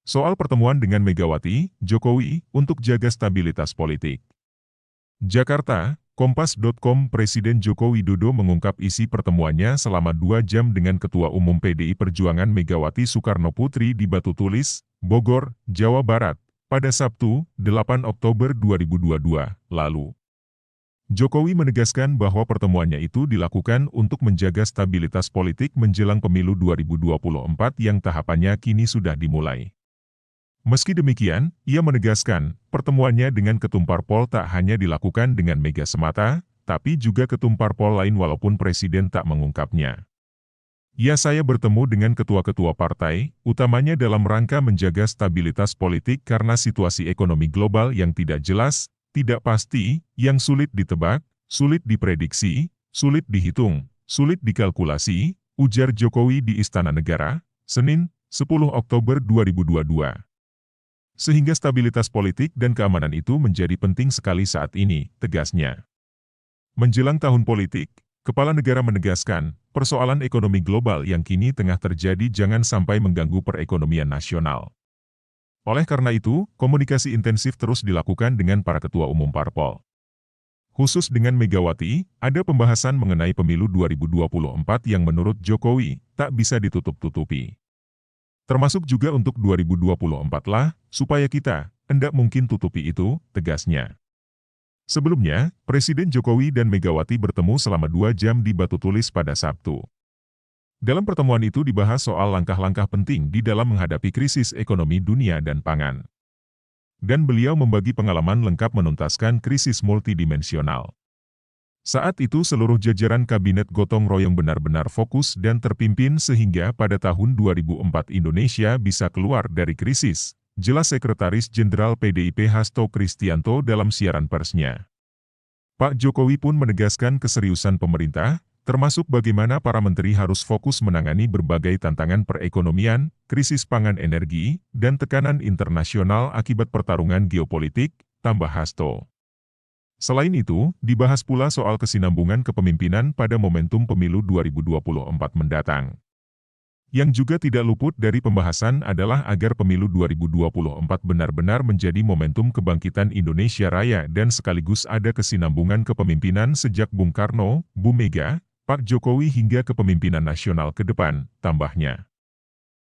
Soal pertemuan dengan Megawati, Jokowi, untuk jaga stabilitas politik. Jakarta, Kompas.com. Presiden Joko Widodo mengungkap isi pertemuannya selama 2 jam dengan Ketua Umum PDI Perjuangan Megawati Soekarnoputri di Batu Tulis, Bogor, Jawa Barat, pada Sabtu, 8 Oktober 2022, lalu. Jokowi menegaskan bahwa pertemuannya itu dilakukan untuk menjaga stabilitas politik menjelang pemilu 2024 yang tahapannya kini sudah dimulai. Meski demikian, ia menegaskan, pertemuannya dengan ketum parpol tak hanya dilakukan dengan Mega semata, tapi juga ketum parpol lain walaupun Presiden tak mengungkapnya. Ya, saya bertemu dengan ketua-ketua partai, utamanya dalam rangka menjaga stabilitas politik karena situasi ekonomi global yang tidak jelas, tidak pasti, yang sulit ditebak, sulit diprediksi, sulit dihitung, sulit dikalkulasi, ujar Jokowi di Istana Negara, Senin, 10 Oktober 2022. Sehingga stabilitas politik dan keamanan itu menjadi penting sekali saat ini, tegasnya. Menjelang tahun politik, Kepala Negara menegaskan, persoalan ekonomi global yang kini tengah terjadi jangan sampai mengganggu perekonomian nasional. Oleh karena itu, komunikasi intensif terus dilakukan dengan para ketua umum parpol. Khusus dengan Megawati, ada pembahasan mengenai pemilu 2024 yang menurut Jokowi, tak bisa ditutup-tutupi. Termasuk juga untuk 2024 lah, supaya kita, hendak mungkin tutupi itu, tegasnya. Sebelumnya, Presiden Jokowi dan Megawati bertemu selama 2 jam di Batu Tulis pada Sabtu. Dalam pertemuan itu dibahas soal langkah-langkah penting di dalam menghadapi krisis ekonomi dunia dan pangan. Dan beliau membagi pengalaman lengkap menuntaskan krisis multidimensional. Saat itu seluruh jajaran kabinet gotong royong benar-benar fokus dan terpimpin sehingga pada tahun 2004 Indonesia bisa keluar dari krisis, jelas Sekretaris Jenderal PDIP Hasto Kristianto dalam siaran persnya. Pak Jokowi pun menegaskan keseriusan pemerintah, termasuk bagaimana para menteri harus fokus menangani berbagai tantangan perekonomian, krisis pangan energi, dan tekanan internasional akibat pertarungan geopolitik, tambah Hasto. Selain itu, dibahas pula soal kesinambungan kepemimpinan pada momentum pemilu 2024 mendatang. Yang juga tidak luput dari pembahasan adalah agar pemilu 2024 benar-benar menjadi momentum kebangkitan Indonesia Raya dan sekaligus ada kesinambungan kepemimpinan sejak Bung Karno, Bu Mega, Pak Jokowi hingga kepemimpinan nasional ke depan, tambahnya.